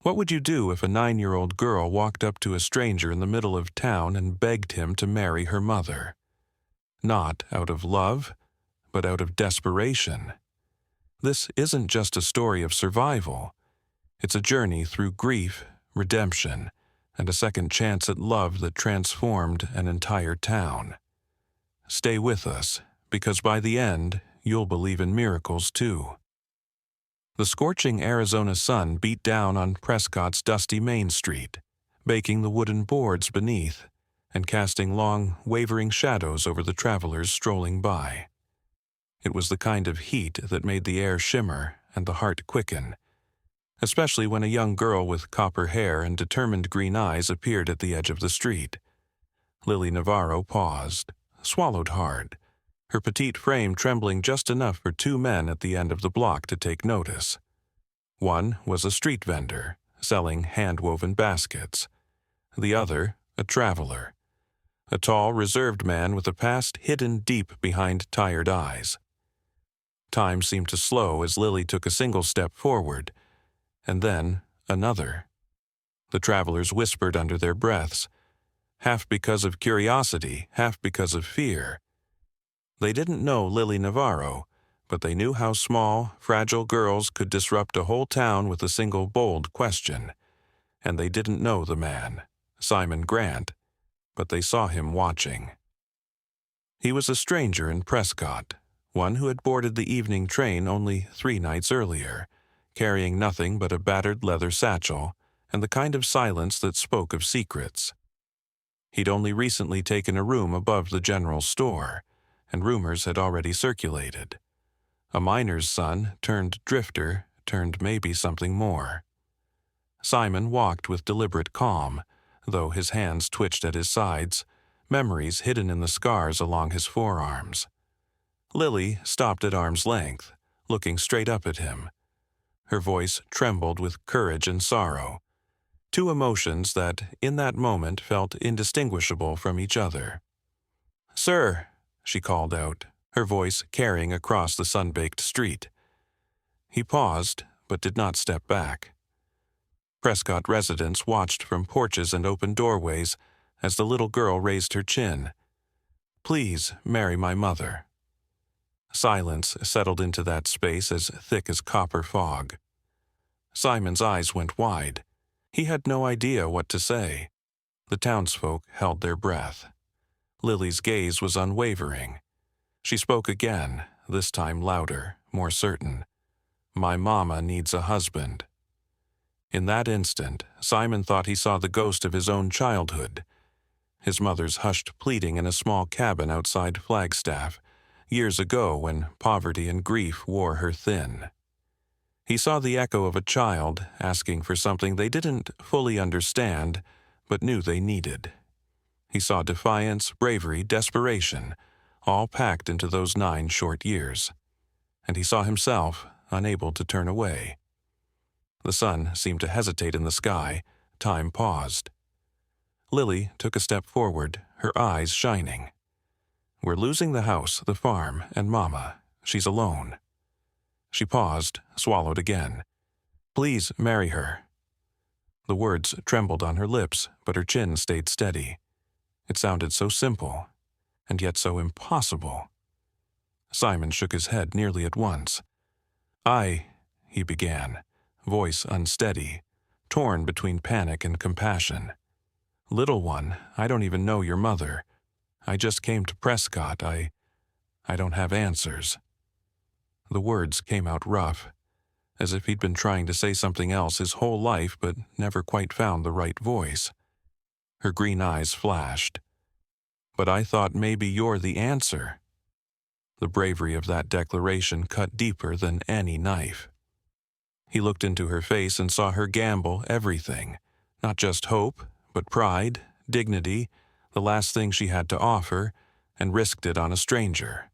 What would you do if a 9-year-old girl walked up to a stranger in the middle of town and begged him to marry her mother? Not out of love, but out of desperation. This isn't just a story of survival. It's a journey through grief, redemption, and a second chance at love that transformed an entire town. Stay with us, because by the end, you'll believe in miracles too. The scorching Arizona sun beat down on Prescott's dusty Main Street, baking the wooden boards beneath and casting long, wavering shadows over the travelers strolling by. It was the kind of heat that made the air shimmer and the heart quicken, especially when a young girl with copper hair and determined green eyes appeared at the edge of the street. Lily Navarro paused, swallowed hard, her petite frame trembling just enough for 2 men at the end of the block to take notice. One was a street vendor, selling hand-woven baskets. The other, a traveler, a tall, reserved man with a past hidden deep behind tired eyes. Time seemed to slow as Lily took a single step forward, and then another. The travelers whispered under their breaths, half because of curiosity, half because of fear. They didn't know Lily Navarro, but they knew how small, fragile girls could disrupt a whole town with a single bold question. And they didn't know the man, Simon Grant, but they saw him watching. He was a stranger in Prescott, one who had boarded the evening train only 3 nights earlier, carrying nothing but a battered leather satchel and the kind of silence that spoke of secrets. He'd only recently taken a room above the general store, and rumors had already circulated. A miner's son turned drifter, turned maybe something more. Simon walked with deliberate calm, though his hands twitched at his sides, memories hidden in the scars along his forearms. Lily stopped at arm's length, looking straight up at him. Her voice trembled with courage and sorrow, 2 emotions that, in that moment, felt indistinguishable from each other. "Sir," she called out, her voice carrying across the sun-baked street. He paused, but did not step back. Prescott residents watched from porches and open doorways as the little girl raised her chin. "Please marry my mother." Silence settled into that space as thick as copper fog. Simon's eyes went wide. He had no idea what to say. The townsfolk held their breath. Lily's gaze was unwavering. She spoke again, this time louder, more certain. "My mama needs a husband." In that instant, Simon thought he saw the ghost of his own childhood. His mother's hushed pleading in a small cabin outside Flagstaff, years ago when poverty and grief wore her thin. He saw the echo of a child asking for something they didn't fully understand, but knew they needed. He saw defiance, bravery, desperation, all packed into those 9 short years. And he saw himself, unable to turn away. The sun seemed to hesitate in the sky. Time paused. Lily took a step forward, her eyes shining. "We're losing the house, the farm, and Mama. She's alone." She paused, swallowed again. "Please marry her." The words trembled on her lips, but her chin stayed steady. It sounded so simple, and yet so impossible. Simon shook his head nearly at once. He began, voice unsteady, torn between panic and compassion. "Little one, I don't even know your mother. I just came to Prescott. I don't have answers." The words came out rough, as if he'd been trying to say something else his whole life but never quite found the right voice. Her green eyes flashed. "But I thought maybe you're the answer." The bravery of that declaration cut deeper than any knife. He looked into her face and saw her gamble everything, not just hope, but pride, dignity, the last thing she had to offer, and risked it on a stranger.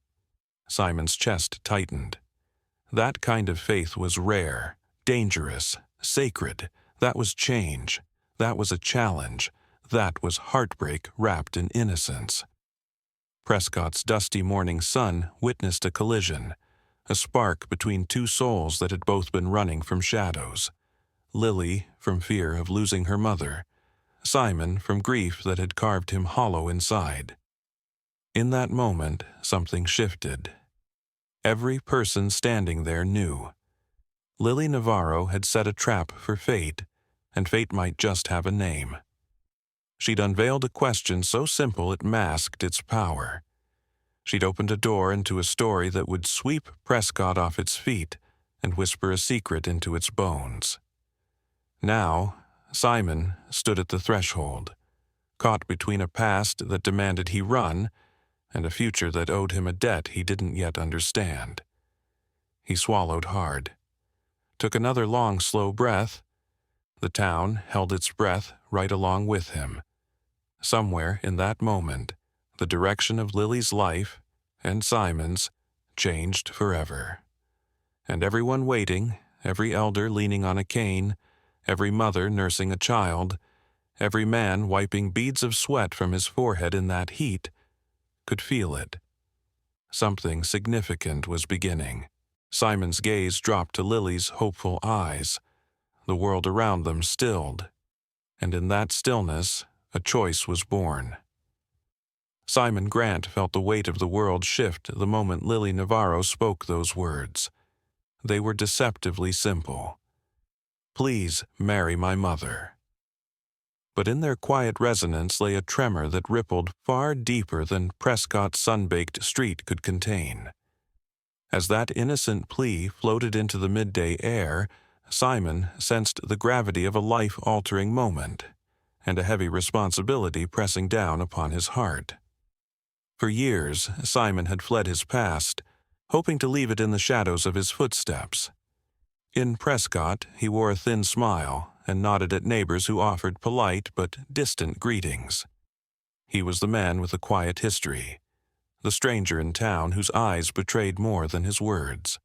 Simon's chest tightened. That kind of faith was rare, dangerous, sacred. That was change. That was a challenge. That was heartbreak wrapped in innocence. Prescott's dusty morning sun witnessed a collision, a spark between 2 souls that had both been running from shadows. Lily from fear of losing her mother, Simon from grief that had carved him hollow inside. In that moment, something shifted. Every person standing there knew. Lily Navarro had set a trap for fate, and fate might just have a name. She'd unveiled a question so simple it masked its power. She'd opened a door into a story that would sweep Prescott off its feet and whisper a secret into its bones. Now, Simon stood at the threshold, caught between a past that demanded he run and a future that owed him a debt he didn't yet understand. He swallowed hard, took another long, slow breath. The town held its breath right along with him. Somewhere in that moment, the direction of Lily's life and Simon's changed forever. And everyone waiting, every elder leaning on a cane, every mother nursing a child, every man wiping beads of sweat from his forehead in that heat, could feel it. Something significant was beginning. Simon's gaze dropped to Lily's hopeful eyes. The world around them stilled, and in that stillness, a choice was born. Simon Grant felt the weight of the world shift the moment Lily Navarro spoke those words. They were deceptively simple. "Please marry my mother." But in their quiet resonance lay a tremor that rippled far deeper than Prescott's sun-baked street could contain. As that innocent plea floated into the midday air, Simon sensed the gravity of a life-altering moment and a heavy responsibility pressing down upon his heart. For years, Simon had fled his past, hoping to leave it in the shadows of his footsteps. In Prescott, he wore a thin smile and nodded at neighbors who offered polite but distant greetings. He was the man with a quiet history, the stranger in town whose eyes betrayed more than his words.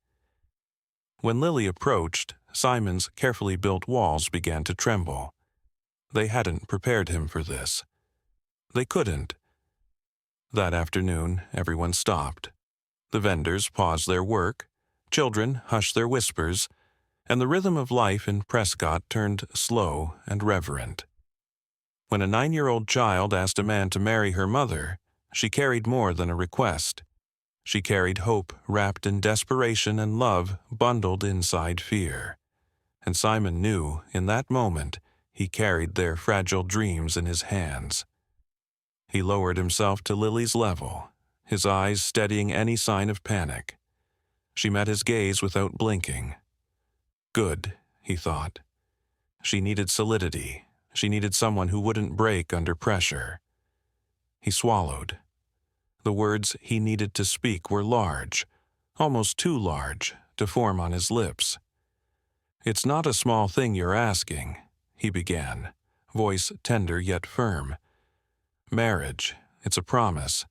When Lily approached, Simon's carefully built walls began to tremble. They hadn't prepared him for this. They couldn't. That afternoon, everyone stopped. The vendors paused their work, children hushed their whispers, and the rhythm of life in Prescott turned slow and reverent. When a 9-year-old child asked a man to marry her mother, she carried more than a request. She carried hope wrapped in desperation and love bundled inside fear. And Simon knew, in that moment, he carried their fragile dreams in his hands. He lowered himself to Lily's level, his eyes steadying any sign of panic. She met his gaze without blinking. Good, he thought. She needed solidity. She needed someone who wouldn't break under pressure. He swallowed. The words he needed to speak were large, almost too large, to form on his lips. "It's not a small thing you're asking," he began, voice tender yet firm. "Marriage, it's a promise.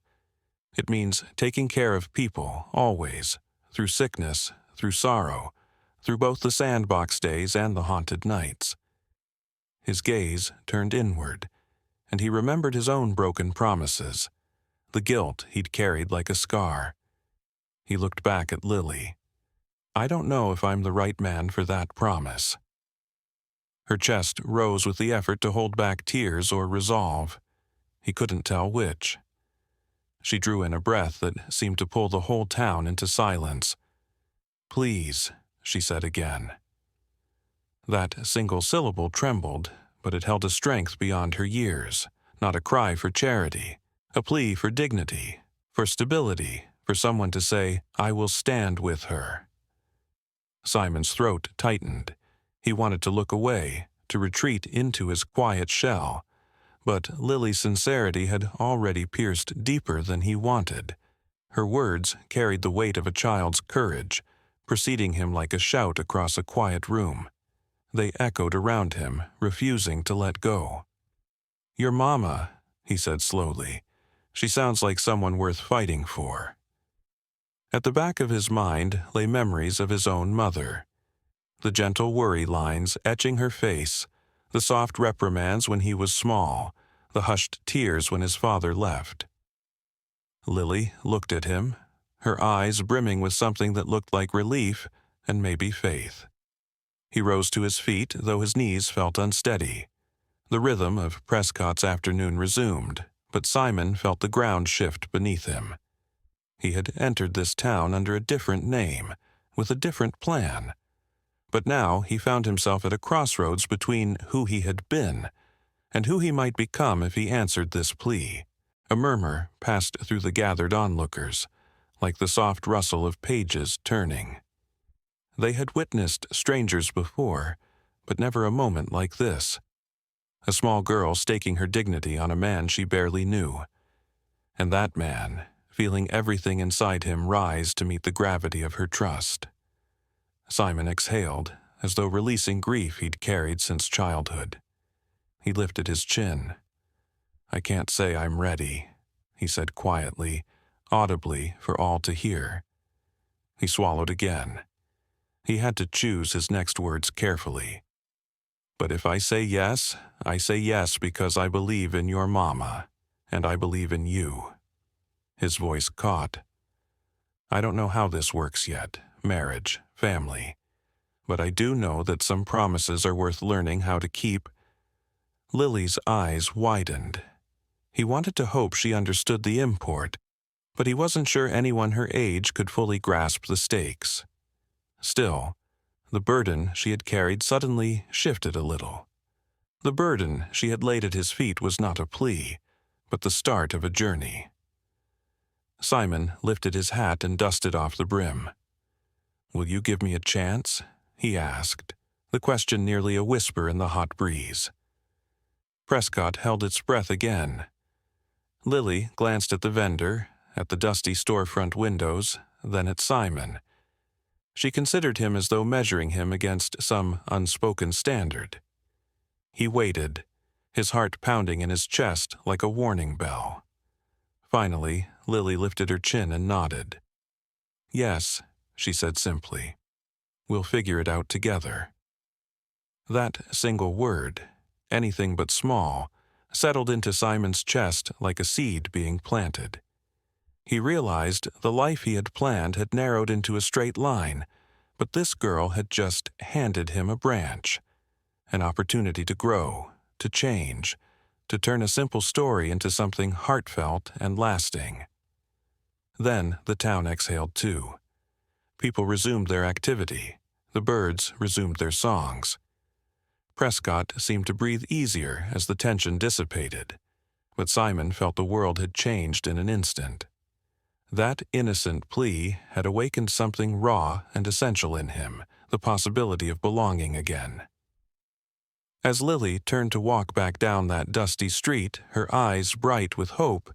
It means taking care of people, always, through sickness, through sorrow, through both the sandbox days and the haunted nights." His gaze turned inward, and he remembered his own broken promises, the guilt he'd carried like a scar. He looked back at Lily. "I don't know if I'm the right man for that promise." Her chest rose with the effort to hold back tears or resolve. He couldn't tell which. She drew in a breath that seemed to pull the whole town into silence. "Please," she said again. That single syllable trembled, but it held a strength beyond her years, not a cry for charity, a plea for dignity, for stability, for someone to say, "I will stand with her." Simon's throat tightened. He wanted to look away, to retreat into his quiet shell, but Lily's sincerity had already pierced deeper than he wanted. Her words carried the weight of a child's courage, preceding him like a shout across a quiet room. They echoed around him, refusing to let go. "Your mama," he said slowly. "She sounds like someone worth fighting for." At the back of his mind lay memories of his own mother. The gentle worry lines etching her face, the soft reprimands when he was small, the hushed tears when his father left. Lily looked at him, her eyes brimming with something that looked like relief and maybe faith. He rose to his feet, though his knees felt unsteady. The rhythm of Prescott's afternoon resumed, but Simon felt the ground shift beneath him. He had entered this town under a different name, with a different plan. But now he found himself at a crossroads between who he had been and who he might become if he answered this plea. A murmur passed through the gathered onlookers, like the soft rustle of pages turning. They had witnessed strangers before, but never a moment like this. A small girl staking her dignity on a man she barely knew. And that man, feeling everything inside him rise to meet the gravity of her trust. Simon exhaled, as though releasing grief he'd carried since childhood. He lifted his chin. "I can't say I'm ready," he said quietly, audibly for all to hear. He swallowed again. He had to choose his next words carefully. "But if I say yes because I believe in your mama, and I believe in you." His voice caught. "I don't know how this works yet, marriage, family, but I do know that some promises are worth learning how to keep." Lily's eyes widened. He wanted to hope she understood the import, but he wasn't sure anyone her age could fully grasp the stakes. Still, the burden she had carried suddenly shifted a little. The burden she had laid at his feet was not a plea, but the start of a journey. Simon lifted his hat and dusted off the brim. "Will you give me a chance?" he asked, the question nearly a whisper in the hot breeze. Prescott held its breath again. Lily glanced at the vendor, at the dusty storefront windows, then at Simon. She considered him as though measuring him against some unspoken standard. He waited, his heart pounding in his chest like a warning bell. Finally, Lily lifted her chin and nodded. "Yes," she said simply. "We'll figure it out together." That single word, anything but small, settled into Simon's chest like a seed being planted. He realized the life he had planned had narrowed into a straight line, but this girl had just handed him a branch, an opportunity to grow, to change, to turn a simple story into something heartfelt and lasting. Then the town exhaled too. People resumed their activity. The birds resumed their songs. Prescott seemed to breathe easier as the tension dissipated, but Simon felt the world had changed in an instant. That innocent plea had awakened something raw and essential in him, the possibility of belonging again. As Lily turned to walk back down that dusty street, her eyes bright with hope,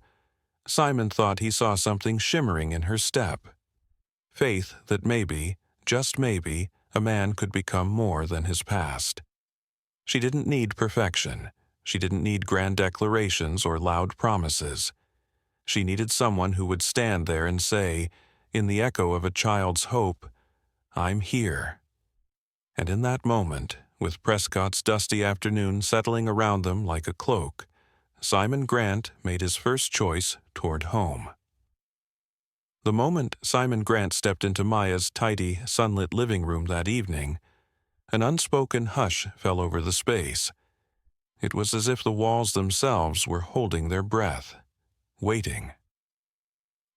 Simon thought he saw something shimmering in her step. Faith that maybe, just maybe, a man could become more than his past. She didn't need perfection. She didn't need grand declarations or loud promises. She needed someone who would stand there and say, in the echo of a child's hope, "I'm here." And in that moment, with Prescott's dusty afternoon settling around them like a cloak, Simon Grant made his first choice toward home. The moment Simon Grant stepped into Maya's tidy, sunlit living room that evening, an unspoken hush fell over the space. It was as if the walls themselves were holding their breath, waiting.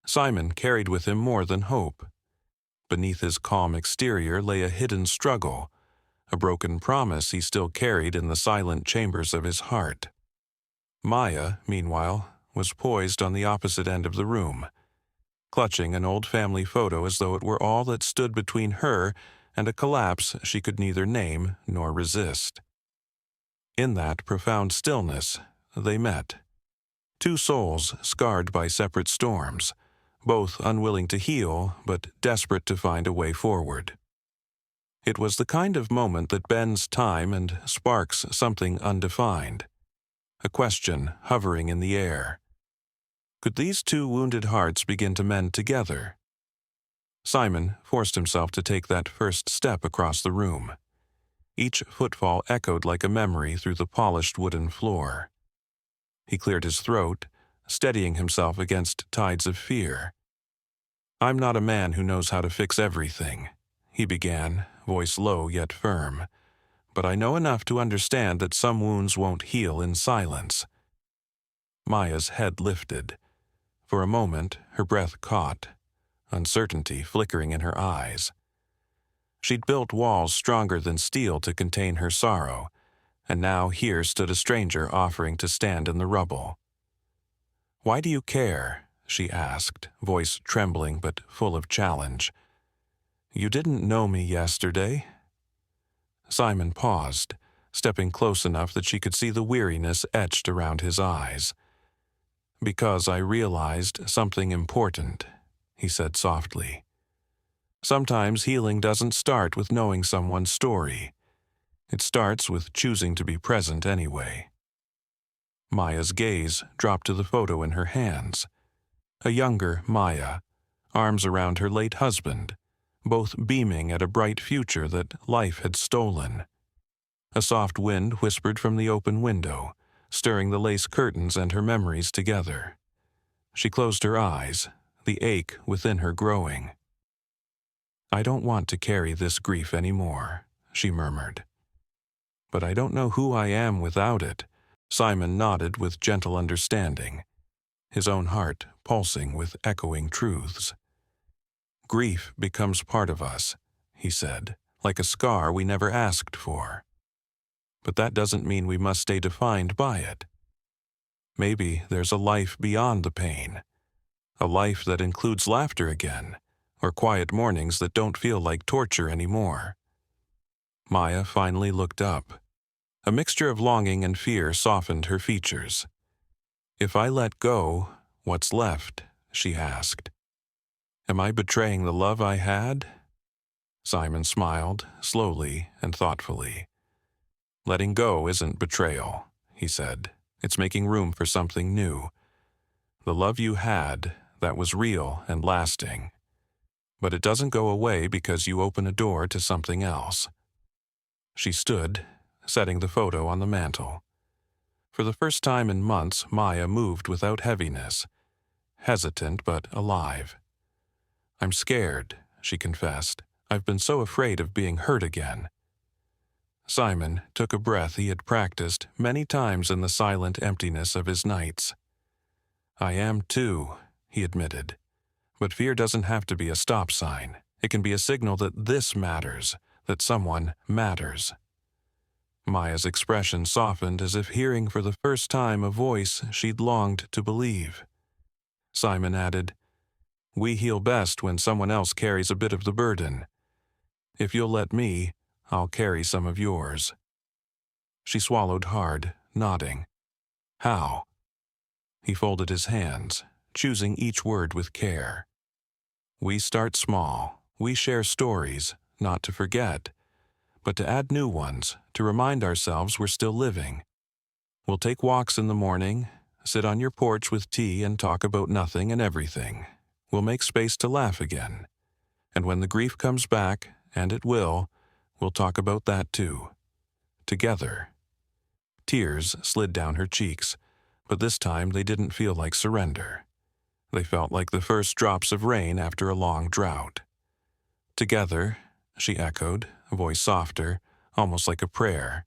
Simon carried with him more than hope. Beneath his calm exterior lay a hidden struggle, a broken promise he still carried in the silent chambers of his heart. Maya, meanwhile, was poised on the opposite end of the room, clutching an old family photo as though it were all that stood between her and a collapse she could neither name nor resist. In that profound stillness, they met. Two souls scarred by separate storms, both unwilling to heal but desperate to find a way forward. It was the kind of moment that bends time and sparks something undefined, a question hovering in the air. Could these two wounded hearts begin to mend together? Simon forced himself to take that first step across the room. Each footfall echoed like a memory through the polished wooden floor. He cleared his throat, steadying himself against tides of fear. "I'm not a man who knows how to fix everything," he began, voice low yet firm, "but I know enough to understand that some wounds won't heal in silence." Maya's head lifted. For a moment, her breath caught, uncertainty flickering in her eyes. She'd built walls stronger than steel to contain her sorrow, and now here stood a stranger offering to stand in the rubble. "Why do you care?" she asked, voice trembling but full of challenge. "You didn't know me yesterday?" Simon paused, stepping close enough that she could see the weariness etched around his eyes. "Because I realized something important," he said softly. "Sometimes healing doesn't start with knowing someone's story. It starts with choosing to be present anyway." Maya's gaze dropped to the photo in her hands. A younger Maya, arms around her late husband, both beaming at a bright future that life had stolen. A soft wind whispered from the open window, stirring the lace curtains and her memories together. She closed her eyes, the ache within her growing. "I don't want to carry this grief anymore," she murmured. "But I don't know who I am without it." Simon nodded with gentle understanding, his own heart pulsing with echoing truths. "Grief becomes part of us," he said, "like a scar we never asked for. But that doesn't mean we must stay defined by it. Maybe there's a life beyond the pain, a life that includes laughter again, or quiet mornings that don't feel like torture anymore." Maya finally looked up. A mixture of longing and fear softened her features. "If I let go, what's left?" she asked. "Am I betraying the love I had?" Simon smiled, slowly and thoughtfully. "Letting go isn't betrayal," he said. "It's making room for something new. The love you had, that was real and lasting. But it doesn't go away because you open a door to something else." She stood, setting the photo on the mantel. For the first time in months, Maya moved without heaviness, hesitant but alive. "I'm scared," she confessed. "I've been so afraid of being hurt again." Simon took a breath he had practiced many times in the silent emptiness of his nights. "I am too," he admitted. "But fear doesn't have to be a stop sign. It can be a signal that this matters, that someone matters." Maya's expression softened as if hearing for the first time a voice she'd longed to believe. Simon added, "We heal best when someone else carries a bit of the burden. If you'll let me, I'll carry some of yours." She swallowed hard, nodding. "How?" He folded his hands, choosing each word with care. "We start small. We share stories, not to forget, but to add new ones, to remind ourselves we're still living. We'll take walks in the morning, sit on your porch with tea and talk about nothing and everything. We'll make space to laugh again. And when the grief comes back, and it will, we'll talk about that too. Together." Tears slid down her cheeks, but this time they didn't feel like surrender. They felt like the first drops of rain after a long drought. "Together," she echoed, a voice softer, almost like a prayer.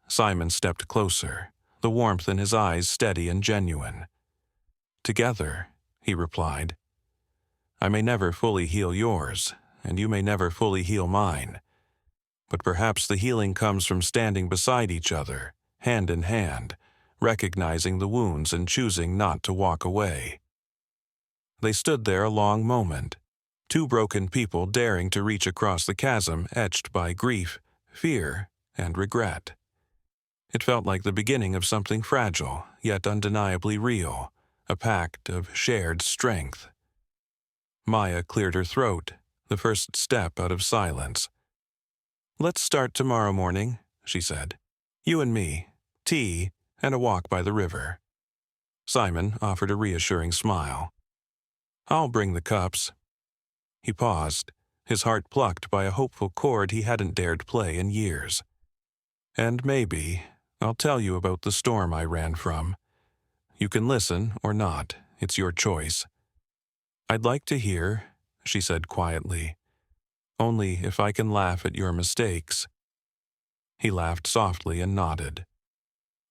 Simon stepped closer, the warmth in his eyes steady and genuine. "Together," he replied. "I may never fully heal yours, and you may never fully heal mine. But perhaps the healing comes from standing beside each other, hand in hand, recognizing the wounds and choosing not to walk away." They stood there a long moment, two broken people daring to reach across the chasm etched by grief, fear, and regret. It felt like the beginning of something fragile, yet undeniably real, a pact of shared strength. Maya cleared her throat, the first step out of silence. "Let's start tomorrow morning," she said. "You and me, tea, and a walk by the river." Simon offered a reassuring smile. "I'll bring the cups." He paused, his heart plucked by a hopeful chord he hadn't dared play in years. "And maybe I'll tell you about the storm I ran from. You can listen or not, it's your choice." "I'd like to hear," she said quietly. Only if I can laugh at your mistakes." He laughed softly and nodded.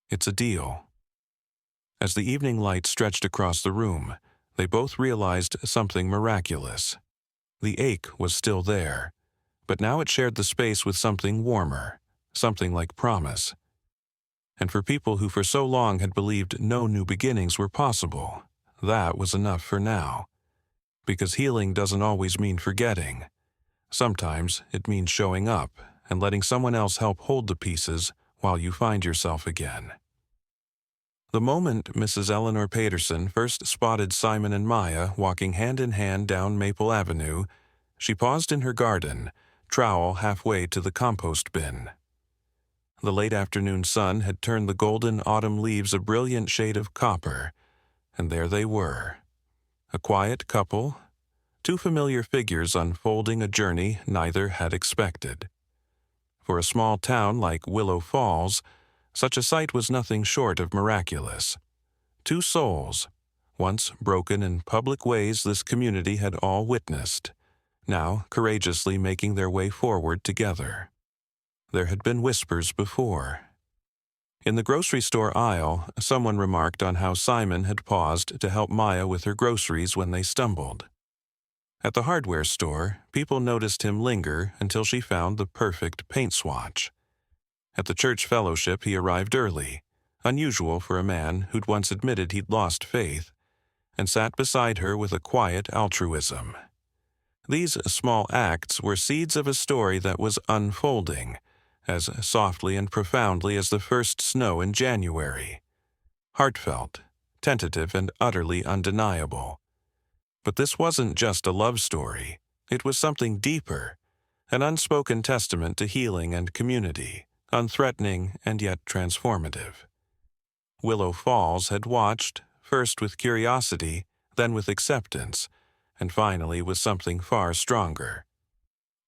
"It's a deal." As the evening light stretched across the room, they both realized something miraculous. The ache was still there, but now it shared the space with something warmer, something like promise. And for people who for so long had believed no new beginnings were possible, that was enough for now. Because healing doesn't always mean forgetting. Sometimes it means showing up and letting someone else help hold the pieces while you find yourself again. The moment Mrs. Eleanor Paterson first spotted Simon and Maya walking hand in hand down Maple Avenue, she paused in her garden, trowel halfway to the compost bin. The late afternoon sun had turned the golden autumn leaves a brilliant shade of copper, and there they were. A quiet couple, two familiar figures unfolding a journey neither had expected. For a small town like Willow Falls, such a sight was nothing short of miraculous. Two souls, once broken in public ways this community had all witnessed, now courageously making their way forward together. There had been whispers before. In the grocery store aisle, someone remarked on how Simon had paused to help Maya with her groceries when they stumbled. At the hardware store, people noticed him linger until she found the perfect paint swatch. At the church fellowship, he arrived early, unusual for a man who'd once admitted he'd lost faith, and sat beside her with a quiet altruism. These small acts were seeds of a story that was unfolding, as softly and profoundly as the first snow in January. Heartfelt, tentative, and utterly undeniable. But this wasn't just a love story. It was something deeper, an unspoken testament to healing and community, unthreatening and yet transformative. Willow Falls had watched, first with curiosity, then with acceptance, and finally with something far stronger.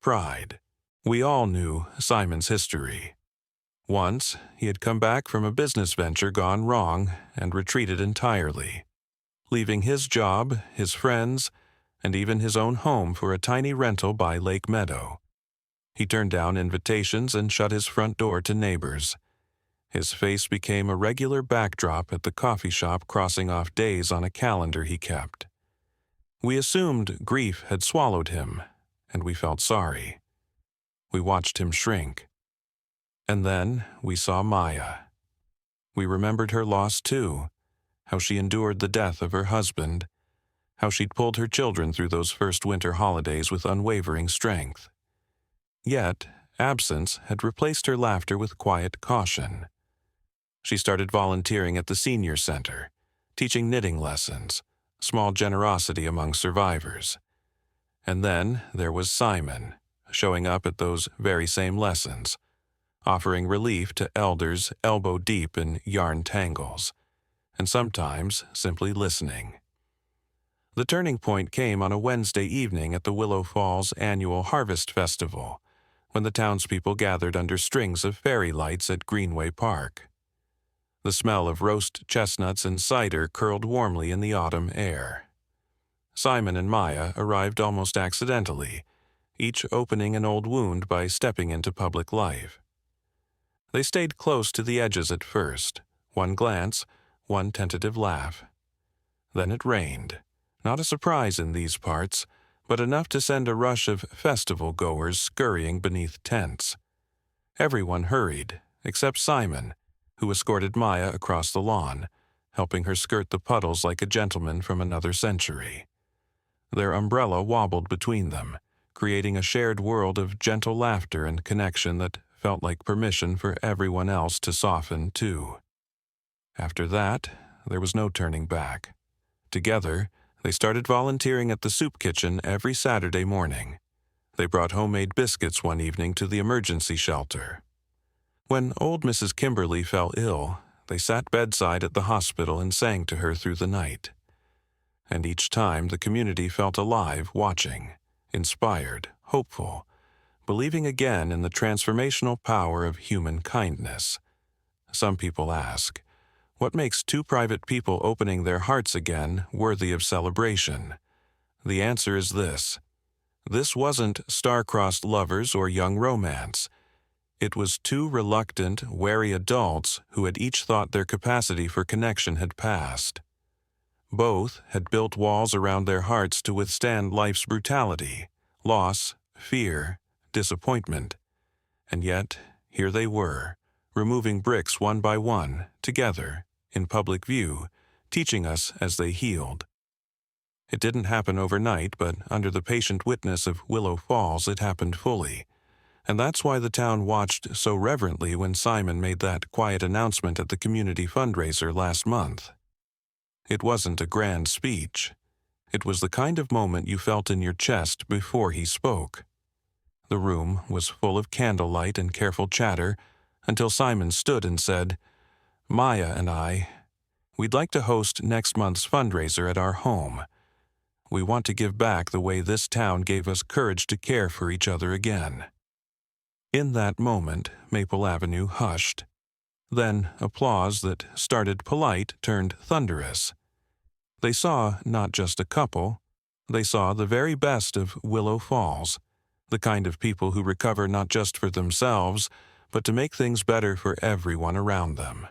Pride. We all knew Simon's history. Once, he had come back from a business venture gone wrong and retreated entirely, leaving his job, his friends, and even his own home for a tiny rental by Lake Meadow. He turned down invitations and shut his front door to neighbors. His face became a regular backdrop at the coffee shop, crossing off days on a calendar he kept. We assumed grief had swallowed him, and we felt sorry. We watched him shrink. And then we saw Maya. We remembered her loss too, how she endured the death of her husband, how she'd pulled her children through those first winter holidays with unwavering strength. Yet, absence had replaced her laughter with quiet caution. She started volunteering at the senior center, teaching knitting lessons, small generosity among survivors. And then there was Simon, showing up at those very same lessons, offering relief to elders elbow-deep in yarn tangles, and sometimes simply listening. The turning point came on a Wednesday evening at the Willow Falls Annual Harvest Festival, when the townspeople gathered under strings of fairy lights at Greenway Park. The smell of roast chestnuts and cider curled warmly in the autumn air. Simon and Maya arrived almost accidentally, each opening an old wound by stepping into public life. They stayed close to the edges at first, one glance, one tentative laugh. Then it rained, not a surprise in these parts, but enough to send a rush of festival-goers scurrying beneath tents. Everyone hurried, except Simon, who escorted Maya across the lawn, helping her skirt the puddles like a gentleman from another century. Their umbrella wobbled between them, creating a shared world of gentle laughter and connection that felt like permission for everyone else to soften too. After that, there was no turning back. Together, they started volunteering at the soup kitchen every Saturday morning. They brought homemade biscuits one evening to the emergency shelter. When old Mrs. Kimberly fell ill, they sat bedside at the hospital and sang to her through the night. And each time the community felt alive, watching, inspired, hopeful, believing again in the transformational power of human kindness. Some people ask, what makes two private people opening their hearts again worthy of celebration? The answer is this: This wasn't star-crossed lovers or young romance. It was two reluctant, wary adults who had each thought their capacity for connection had passed. Both had built walls around their hearts to withstand life's brutality, loss, fear, disappointment. And yet, here they were, removing bricks one by one, together, in public view, teaching us as they healed. It didn't happen overnight, but under the patient witness of Willow Falls it happened fully. And that's why the town watched so reverently when Simon made that quiet announcement at the community fundraiser last month. It wasn't a grand speech. It was the kind of moment you felt in your chest before he spoke. The room was full of candlelight and careful chatter until Simon stood and said, "Maya and we'd like to host next month's fundraiser at our home. We want to give back the way this town gave us courage to care for each other again." In that moment, Maple Avenue hushed. Then applause that started polite turned thunderous. They saw not just a couple, they saw the very best of Willow Falls, the kind of people who recover not just for themselves, but to make things better for everyone around them.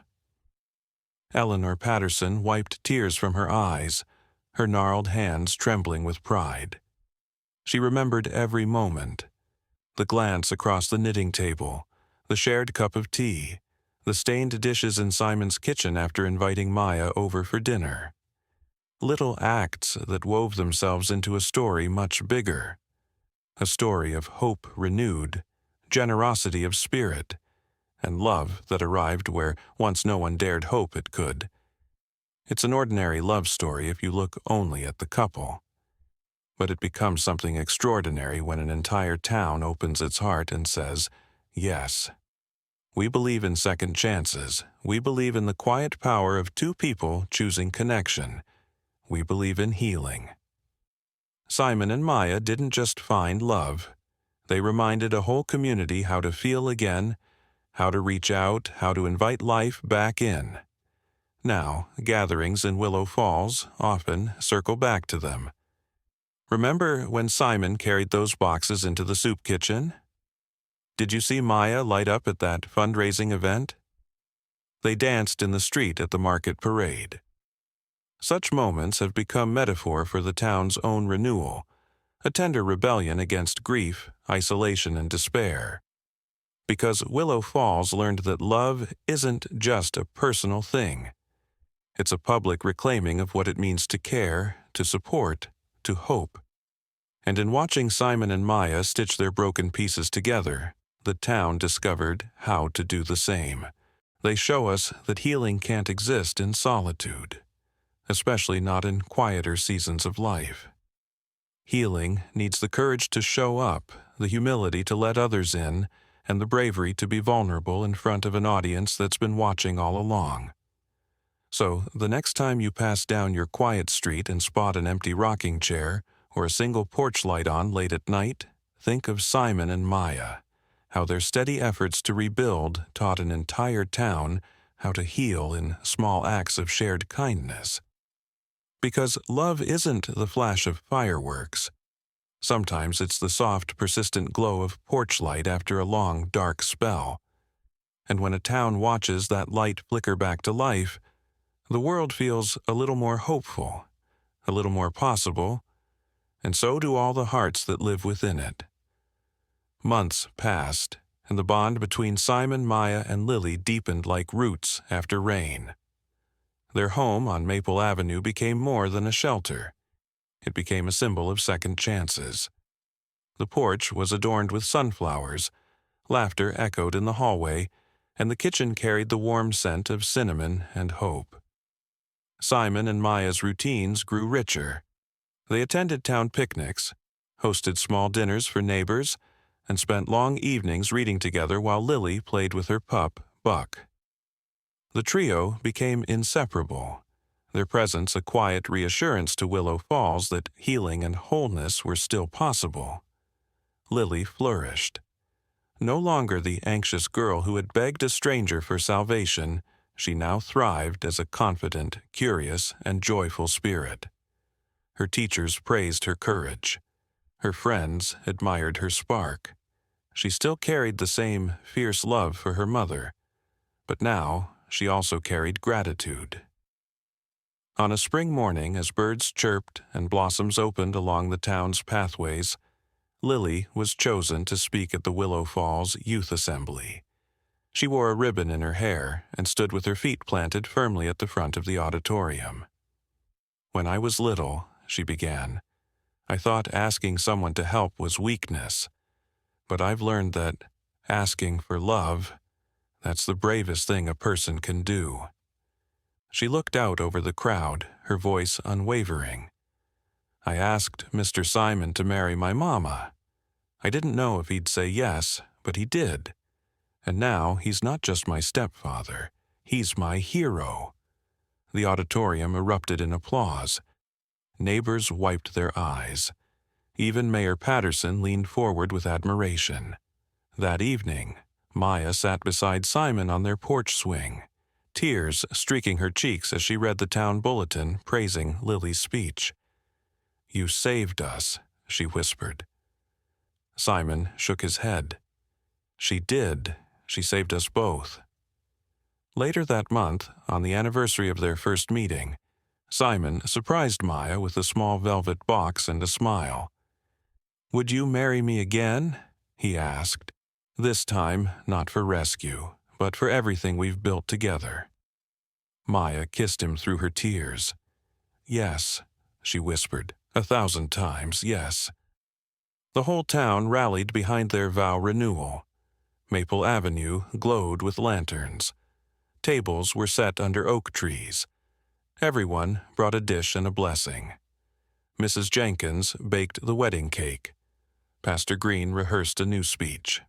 Eleanor Patterson wiped tears from her eyes, her gnarled hands trembling with pride. She remembered every moment: the glance across the knitting table, the shared cup of tea, the stained dishes in Simon's kitchen after inviting Maya over for dinner. Little acts that wove themselves into a story much bigger. A story of hope renewed, generosity of spirit, and love that arrived where once no one dared hope it could. It's an ordinary love story if you look only at the couple. But it becomes something extraordinary when an entire town opens its heart and says, "Yes." We believe in second chances. We believe in the quiet power of two people choosing connection. We believe in healing. Simon and Maya didn't just find love. They reminded a whole community how to feel again, how to reach out, how to invite life back in. Now, gatherings in Willow Falls often circle back to them. Remember when Simon carried those boxes into the soup kitchen? Did you see Maya light up at that fundraising event? They danced in the street at the market parade. Such moments have become metaphor for the town's own renewal, a tender rebellion against grief, isolation, and despair. Because Willow Falls learned that love isn't just a personal thing. It's a public reclaiming of what it means to care, to support, to hope. And in watching Simon and Maya stitch their broken pieces together, the town discovered how to do the same. They show us that healing can't exist in solitude, especially not in quieter seasons of life. Healing needs the courage to show up, the humility to let others in, and the bravery to be vulnerable in front of an audience that's been watching all along. So, the next time you pass down your quiet street and spot an empty rocking chair or a single porch light on late at night, think of Simon and Maya, how their steady efforts to rebuild taught an entire town how to heal in small acts of shared kindness. Because love isn't the flash of fireworks. Sometimes it's the soft, persistent glow of porch light after a long, dark spell. And when a town watches that light flicker back to life, the world feels a little more hopeful, a little more possible, and so do all the hearts that live within it. Months passed, and the bond between Simon, Maya, and Lily deepened like roots after rain. Their home on Maple Avenue became more than a shelter. It became a symbol of second chances. The porch was adorned with sunflowers, laughter echoed in the hallway, and the kitchen carried the warm scent of cinnamon and hope. Simon and Maya's routines grew richer. They attended town picnics, hosted small dinners for neighbors, and spent long evenings reading together while Lily played with her pup, Buck. The trio became inseparable, their presence a quiet reassurance to Willow Falls that healing and wholeness were still possible. Lily flourished. No longer the anxious girl who had begged a stranger for salvation, she now thrived as a confident, curious, and joyful spirit. Her teachers praised her courage. Her friends admired her spark. She still carried the same fierce love for her mother, but now she also carried gratitude. On a spring morning, as birds chirped and blossoms opened along the town's pathways, Lily was chosen to speak at the Willow Falls Youth Assembly. She wore a ribbon in her hair and stood with her feet planted firmly at the front of the auditorium. "When I was little," she began, "I thought asking someone to help was weakness. But I've learned that asking for love, that's the bravest thing a person can do." She looked out over the crowd, her voice unwavering. "I asked Mr. Simon to marry my mama. I didn't know if he'd say yes, but he did. And now he's not just my stepfather, he's my hero." The auditorium erupted in applause. Neighbors wiped their eyes. Even Mayor Patterson leaned forward with admiration. That evening, Maya sat beside Simon on their porch swing, tears streaking her cheeks as she read the town bulletin praising Lily's speech. "You saved us," she whispered. Simon shook his head. "She did. She saved us both." Later that month, on the anniversary of their first meeting, Simon surprised Maya with a small velvet box and a smile. "Would you marry me again?" he asked. "This time, not for rescue, but for everything we've built together." Maya kissed him through her tears. "Yes," she whispered, 1,000 times, yes. The whole town rallied behind their vow renewal. Maple Avenue glowed with lanterns. Tables were set under oak trees. Everyone brought a dish and a blessing. Mrs. Jenkins baked the wedding cake. Pastor Green rehearsed a new speech.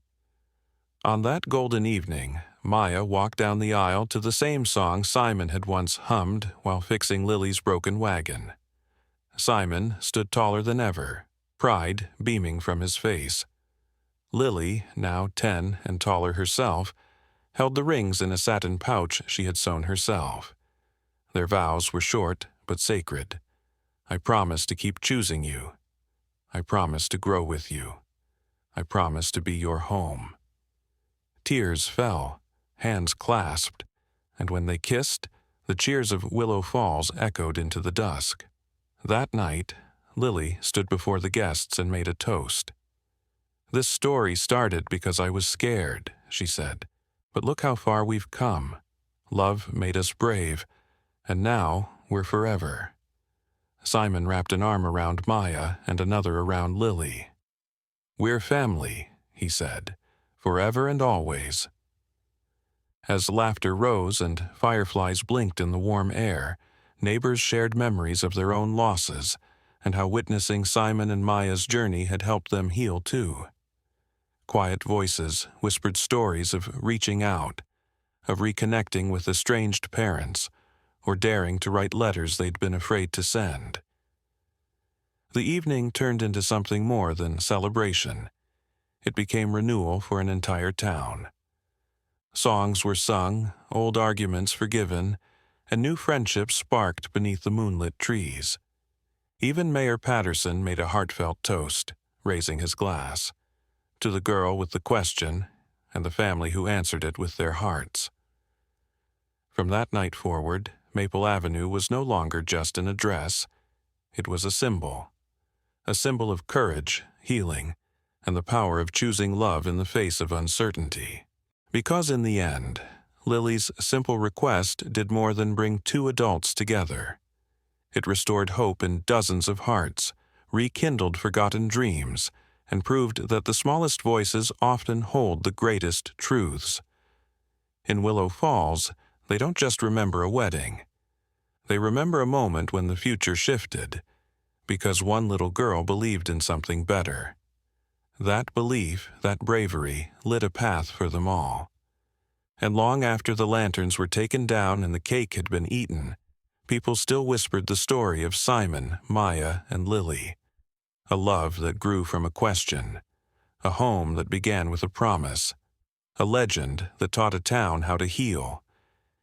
On that golden evening, Maya walked down the aisle to the same song Simon had once hummed while fixing Lily's broken wagon. Simon stood taller than ever, pride beaming from his face. Lily, now 10 and taller herself, held the rings in a satin pouch she had sewn herself. Their vows were short but sacred. "I promise to keep choosing you. I promise to grow with you. I promise to be your home." Tears fell, hands clasped, and when they kissed, the cheers of Willow Falls echoed into the dusk. That night, Lily stood before the guests and made a toast. "This story started because I was scared," she said, "but look how far we've come. Love made us brave, and now we're forever." Simon wrapped an arm around Maya and another around Lily. "We're family," he said, "forever and always." As laughter rose and fireflies blinked in the warm air, neighbors shared memories of their own losses and how witnessing Simon and Maya's journey had helped them heal too. Quiet voices whispered stories of reaching out, of reconnecting with estranged parents, or daring to write letters they'd been afraid to send. The evening turned into something more than celebration. It became renewal for an entire town. Songs were sung, old arguments forgiven, and new friendships sparked beneath the moonlit trees. Even Mayor Patterson made a heartfelt toast, raising his glass, to the girl with the question and the family who answered it with their hearts. From that night forward, Maple Avenue was no longer just an address. It was a symbol of courage, healing, and the power of choosing love in the face of uncertainty. Because in the end, Lily's simple request did more than bring two adults together. It restored hope in dozens of hearts, rekindled forgotten dreams, and proved that the smallest voices often hold the greatest truths. In Willow Falls, they don't just remember a wedding. They remember a moment when the future shifted, because one little girl believed in something better. That belief, that bravery, lit a path for them all. And long after the lanterns were taken down and the cake had been eaten, people still whispered the story of Simon, Maya, and Lily. A love that grew from a question, a home that began with a promise, a legend that taught a town how to heal.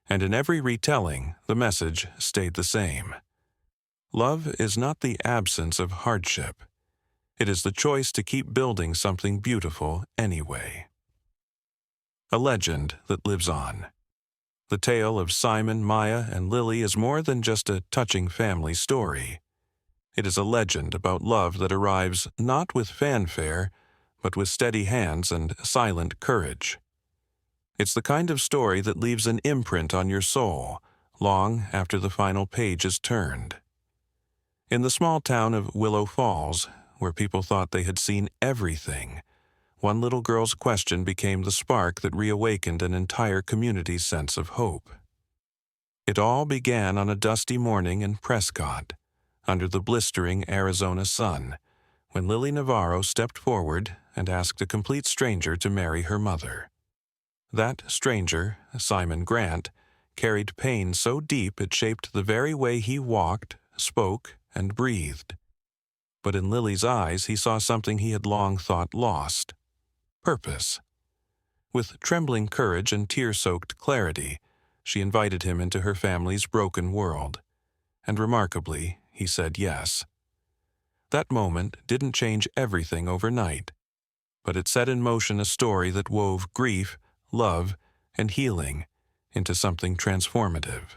And in every retelling, the message stayed the same. Love is not the absence of hardship. It is the choice to keep building something beautiful anyway. A legend that lives on. The tale of Simon, Maya, and Lily is more than just a touching family story. It is a legend about love that arrives not with fanfare, but with steady hands and silent courage. It's the kind of story that leaves an imprint on your soul long after the final page is turned. In the small town of Willow Falls, where people thought they had seen everything, one little girl's question became the spark that reawakened an entire community's sense of hope. It all began on a dusty morning in Prescott, under the blistering Arizona sun, when Lily Navarro stepped forward and asked a complete stranger to marry her mother. That stranger, Simon Grant, carried pain so deep it shaped the very way he walked, spoke, and breathed. But in Lily's eyes he saw something he had long thought lost: purpose. With trembling courage and tear-soaked clarity, she invited him into her family's broken world. And remarkably, he said yes. That moment didn't change everything overnight, but it set in motion a story that wove grief, love, and healing into something transformative.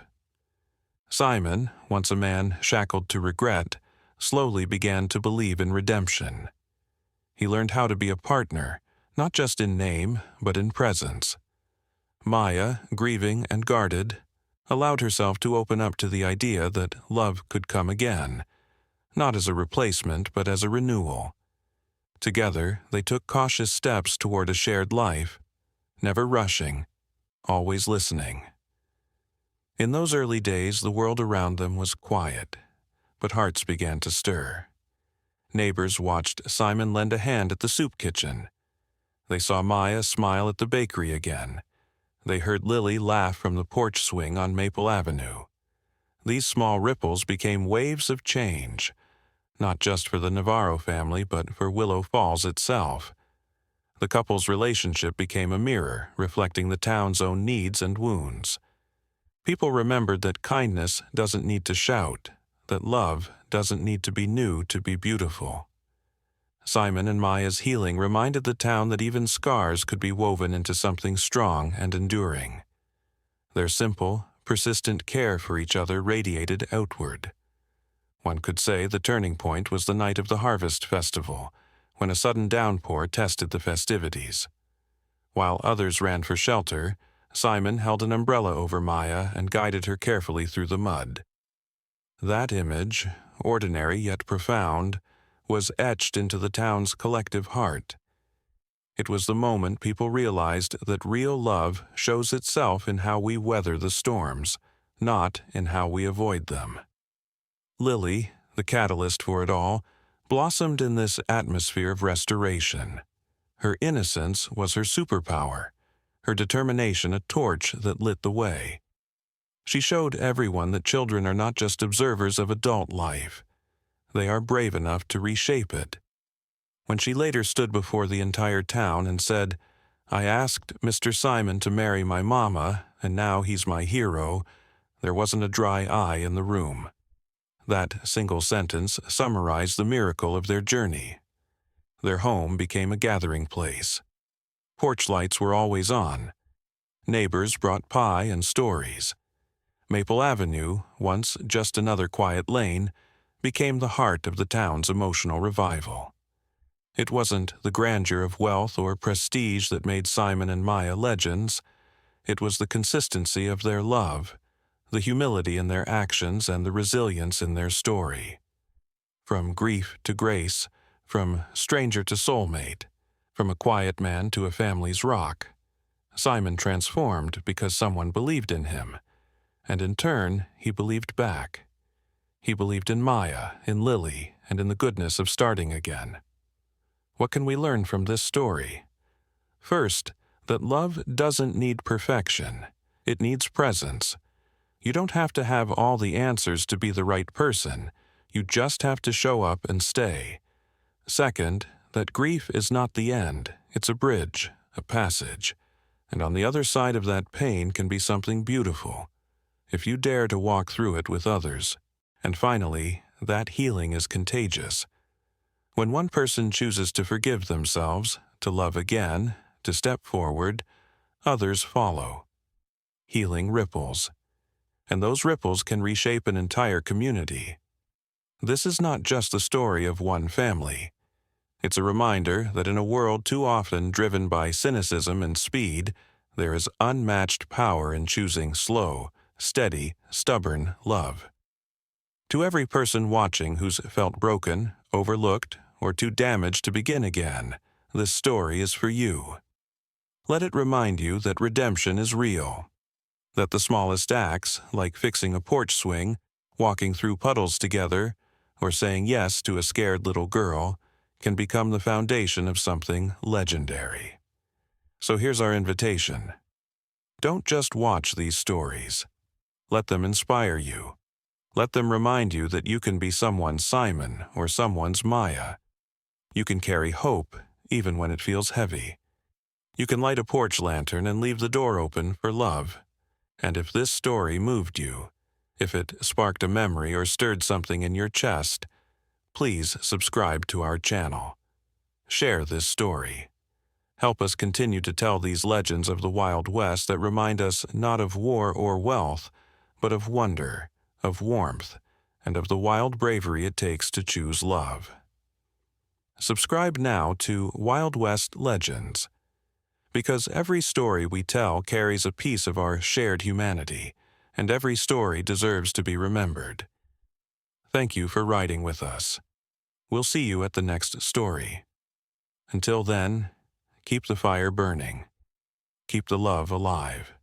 Simon, once a man shackled to regret, slowly began to believe in redemption. He learned how to be a partner, not just in name, but in presence. Maya, grieving and guarded, allowed herself to open up to the idea that love could come again, not as a replacement, but as a renewal. Together, they took cautious steps toward a shared life, never rushing, always listening. In those early days, the world around them was quiet, but hearts began to stir. Neighbors watched Simon lend a hand at the soup kitchen. They saw Maya smile at the bakery again. They heard Lily laugh from the porch swing on Maple Avenue. These small ripples became waves of change, not just for the Navarro family, but for Willow Falls itself. The couple's relationship became a mirror, reflecting the town's own needs and wounds. People remembered that kindness doesn't need to shout, that love doesn't need to be new to be beautiful. Simon and Maya's healing reminded the town that even scars could be woven into something strong and enduring. Their simple, persistent care for each other radiated outward. One could say the turning point was the night of the Harvest Festival, when a sudden downpour tested the festivities. While others ran for shelter, Simon held an umbrella over Maya and guided her carefully through the mud. That image, ordinary yet profound, was etched into the town's collective heart. It was the moment people realized that real love shows itself in how we weather the storms, not in how we avoid them. Lily, the catalyst for it all, blossomed in this atmosphere of restoration. Her innocence was her superpower, her determination a torch that lit the way. She showed everyone that children are not just observers of adult life. They are brave enough to reshape it. When she later stood before the entire town and said, "I asked Mr. Simon to marry my mama, and now he's my hero," there wasn't a dry eye in the room. That single sentence summarized the miracle of their journey. Their home became a gathering place. Porch lights were always on. Neighbors brought pie and stories. Maple Avenue, once just another quiet lane, became the heart of the town's emotional revival. It wasn't the grandeur of wealth or prestige that made Simon and Maya legends. It was the consistency of their love, the humility in their actions, and the resilience in their story. From grief to grace, from stranger to soulmate, from a quiet man to a family's rock, Simon transformed because someone believed in him, and in turn, he believed back. He believed in Maya, in Lily, and in the goodness of starting again. What can we learn from this story? First, that love doesn't need perfection. It needs presence. You don't have to have all the answers to be the right person. You just have to show up and stay. Second, that grief is not the end. It's a bridge, a passage. And on the other side of that pain can be something beautiful, if you dare to walk through it with others. And finally, that healing is contagious. When one person chooses to forgive themselves, to love again, to step forward, others follow. Healing ripples, and those ripples can reshape an entire community. This is not just the story of one family. It's a reminder that in a world too often driven by cynicism and speed, there is unmatched power in choosing slow, steady, stubborn love. To every person watching who's felt broken, overlooked, or too damaged to begin again, this story is for you. Let it remind you that redemption is real, that the smallest acts, like fixing a porch swing, walking through puddles together, or saying yes to a scared little girl, can become the foundation of something legendary. So here's our invitation. Don't just watch these stories. Let them inspire you. Let them remind you that you can be someone's Simon or someone's Maya. You can carry hope even when it feels heavy. You can light a porch lantern and leave the door open for love. And if this story moved you, if it sparked a memory or stirred something in your chest, please subscribe to our channel. Share this story. Help us continue to tell these legends of the Wild West that remind us not of war or wealth, but of wonder, of warmth, and of the wild bravery it takes to choose love. Subscribe now to Wild West Legends, because every story we tell carries a piece of our shared humanity, and every story deserves to be remembered. Thank you for riding with us. We'll see you at the next story. Until then, keep the fire burning. Keep the love alive.